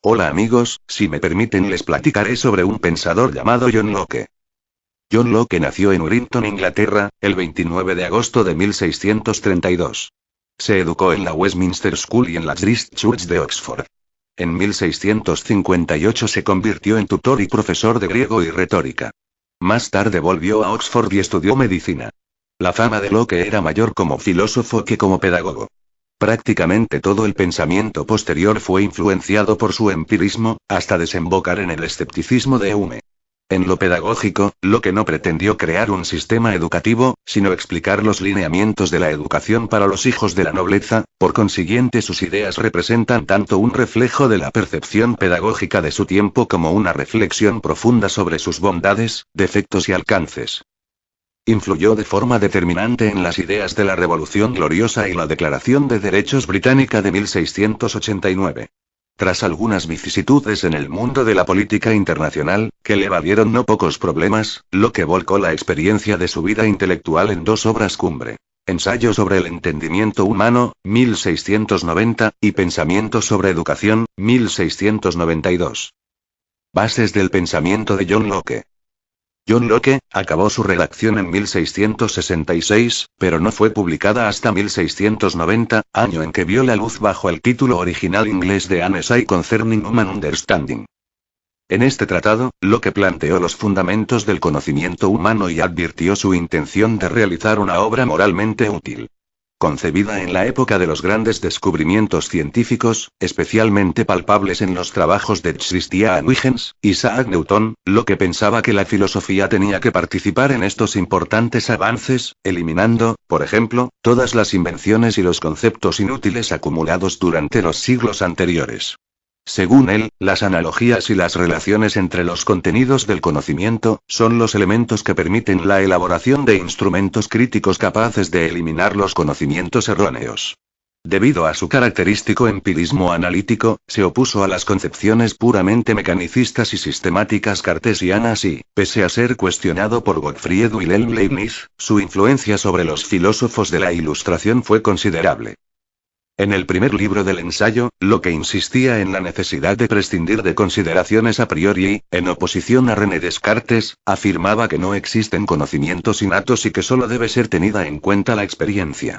Hola amigos, si me permiten les platicaré sobre un pensador llamado John Locke. John Locke nació en Warrington, Inglaterra, el 29 de agosto de 1632. Se educó en la Westminster School y en la Christ Church de Oxford. En 1658 se convirtió en tutor y profesor de griego y retórica. Más tarde volvió a Oxford y estudió medicina. La fama de Locke era mayor como filósofo que como pedagogo. Prácticamente todo el pensamiento posterior fue influenciado por su empirismo, hasta desembocar en el escepticismo de Hume. En lo pedagógico, Locke no pretendió crear un sistema educativo, sino explicar los lineamientos de la educación para los hijos de la nobleza, por consiguiente sus ideas representan tanto un reflejo de la percepción pedagógica de su tiempo como una reflexión profunda sobre sus bondades, defectos y alcances. Influyó de forma determinante en las ideas de la Revolución Gloriosa y la Declaración de Derechos Británica de 1689. Tras algunas vicisitudes en el mundo de la política internacional, que le valieron no pocos problemas, Locke volcó la experiencia de su vida intelectual en dos obras cumbre: Ensayo sobre el entendimiento humano, 1690, y Pensamiento sobre educación, 1692. Bases del pensamiento de John Locke. John Locke acabó su redacción en 1666, pero no fue publicada hasta 1690, año en que vio la luz bajo el título original inglés de An Essay Concerning Human Understanding. En este tratado, Locke planteó los fundamentos del conocimiento humano y advirtió su intención de realizar una obra moralmente útil. Concebida en la época de los grandes descubrimientos científicos, especialmente palpables en los trabajos de Christian Huygens, Isaac Newton, Locke pensaba que la filosofía tenía que participar en estos importantes avances, eliminando, por ejemplo, todas las invenciones y los conceptos inútiles acumulados durante los siglos anteriores. Según él, las analogías y las relaciones entre los contenidos del conocimiento son los elementos que permiten la elaboración de instrumentos críticos capaces de eliminar los conocimientos erróneos. Debido a su característico empirismo analítico, se opuso a las concepciones puramente mecanicistas y sistemáticas cartesianas y, pese a ser cuestionado por Gottfried Wilhelm Leibniz, su influencia sobre los filósofos de la Ilustración fue considerable. En el primer libro del ensayo, Locke insistía en la necesidad de prescindir de consideraciones a priori y, en oposición a René Descartes, afirmaba que no existen conocimientos innatos y que solo debe ser tenida en cuenta la experiencia.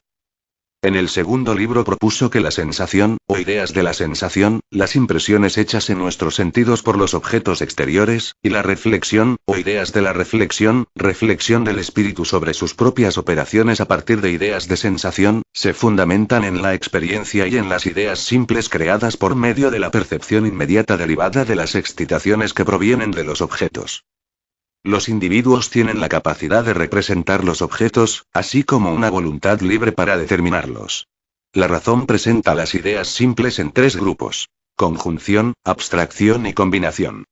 En el segundo libro propuso que la sensación, o ideas de la sensación, las impresiones hechas en nuestros sentidos por los objetos exteriores, y la reflexión, o ideas de la reflexión, reflexión del espíritu sobre sus propias operaciones a partir de ideas de sensación, se fundamentan en la experiencia y en las ideas simples creadas por medio de la percepción inmediata derivada de las excitaciones que provienen de los objetos. Los individuos tienen la capacidad de representar los objetos, así como una voluntad libre para determinarlos. La razón presenta las ideas simples en tres grupos: conjunción, abstracción y combinación.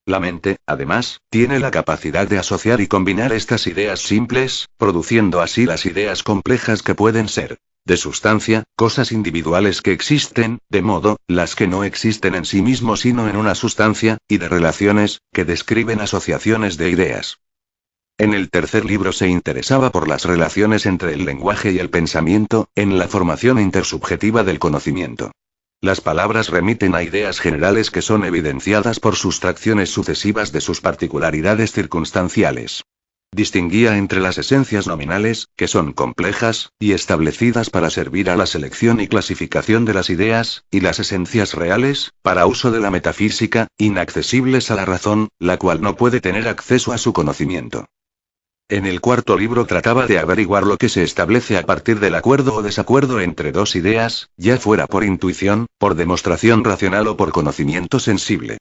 La mente, además, tiene la capacidad de asociar y combinar estas ideas simples, produciendo así las ideas complejas que pueden ser de sustancia, cosas individuales que existen, de modo, las que no existen en sí mismos sino en una sustancia, y de relaciones, que describen asociaciones de ideas. En el tercer libro se interesaba por las relaciones entre el lenguaje y el pensamiento, en la formación intersubjetiva del conocimiento. Las palabras remiten a ideas generales que son evidenciadas por sustracciones sucesivas de sus particularidades circunstanciales. Distinguía entre las esencias nominales, que son complejas, y establecidas para servir a la selección y clasificación de las ideas, y las esencias reales, para uso de la metafísica, inaccesibles a la razón, la cual no puede tener acceso a su conocimiento. En el cuarto libro trataba de averiguar lo que se establece a partir del acuerdo o desacuerdo entre dos ideas, ya fuera por intuición, por demostración racional o por conocimiento sensible.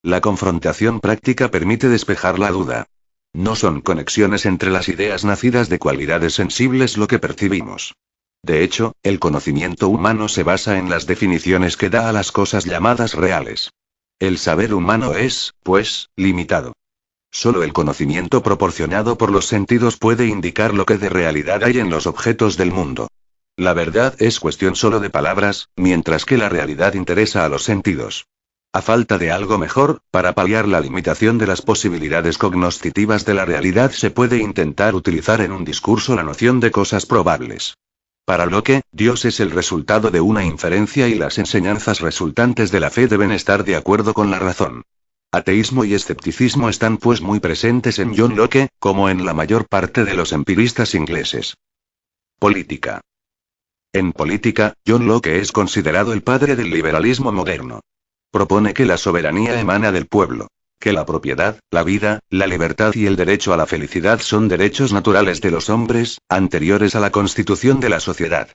La confrontación práctica permite despejar la duda. No son conexiones entre las ideas nacidas de cualidades sensibles lo que percibimos. De hecho, el conocimiento humano se basa en las definiciones que da a las cosas llamadas reales. El saber humano es, pues, limitado. Solo el conocimiento proporcionado por los sentidos puede indicar lo que de realidad hay en los objetos del mundo. La verdad es cuestión solo de palabras, mientras que la realidad interesa a los sentidos. A falta de algo mejor, para paliar la limitación de las posibilidades cognoscitivas de la realidad se puede intentar utilizar en un discurso la noción de cosas probables. Para Locke, Dios es el resultado de una inferencia y las enseñanzas resultantes de la fe deben estar de acuerdo con la razón. Ateísmo y escepticismo están pues muy presentes en John Locke, como en la mayor parte de los empiristas ingleses. Política. En política, John Locke es considerado el padre del liberalismo moderno. Propone que la soberanía emana del pueblo, que la propiedad, la vida, la libertad y el derecho a la felicidad son derechos naturales de los hombres, anteriores a la constitución de la sociedad.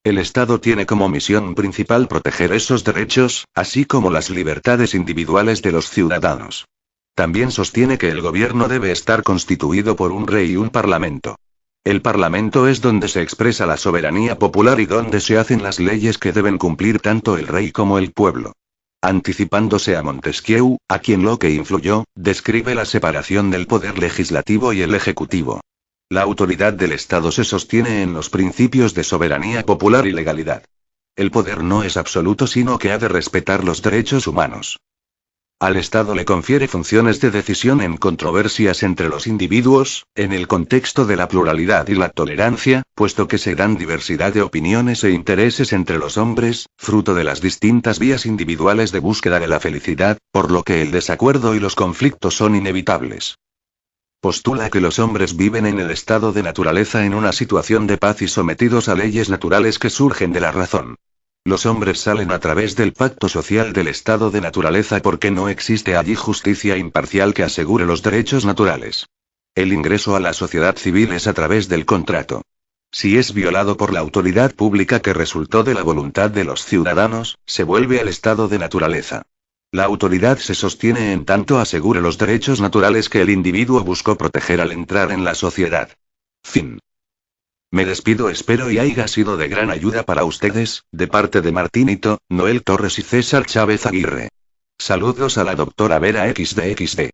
El Estado tiene como misión principal proteger esos derechos, así como las libertades individuales de los ciudadanos. También sostiene que el gobierno debe estar constituido por un rey y un parlamento. El Parlamento es donde se expresa la soberanía popular y donde se hacen las leyes que deben cumplir tanto el rey como el pueblo. Anticipándose a Montesquieu, a quien Locke influyó, describe la separación del poder legislativo y el ejecutivo. La autoridad del Estado se sostiene en los principios de soberanía popular y legalidad. El poder no es absoluto sino que ha de respetar los derechos humanos. Al Estado le confiere funciones de decisión en controversias entre los individuos, en el contexto de la pluralidad y la tolerancia, puesto que se dan diversidad de opiniones e intereses entre los hombres, fruto de las distintas vías individuales de búsqueda de la felicidad, por lo que el desacuerdo y los conflictos son inevitables. Postula que los hombres viven en el estado de naturaleza en una situación de paz y sometidos a leyes naturales que surgen de la razón. Los hombres salen a través del pacto social del estado de naturaleza porque no existe allí justicia imparcial que asegure los derechos naturales. El ingreso a la sociedad civil es a través del contrato. Si es violado por la autoridad pública que resultó de la voluntad de los ciudadanos, se vuelve al estado de naturaleza. La autoridad se sostiene en tanto asegure los derechos naturales que el individuo buscó proteger al entrar en la sociedad. Fin. Me despido, espero y haya sido de gran ayuda para ustedes, de parte de Martinito, Noel Torres y César Chávez Aguirre. Saludos a la doctora Vera XD.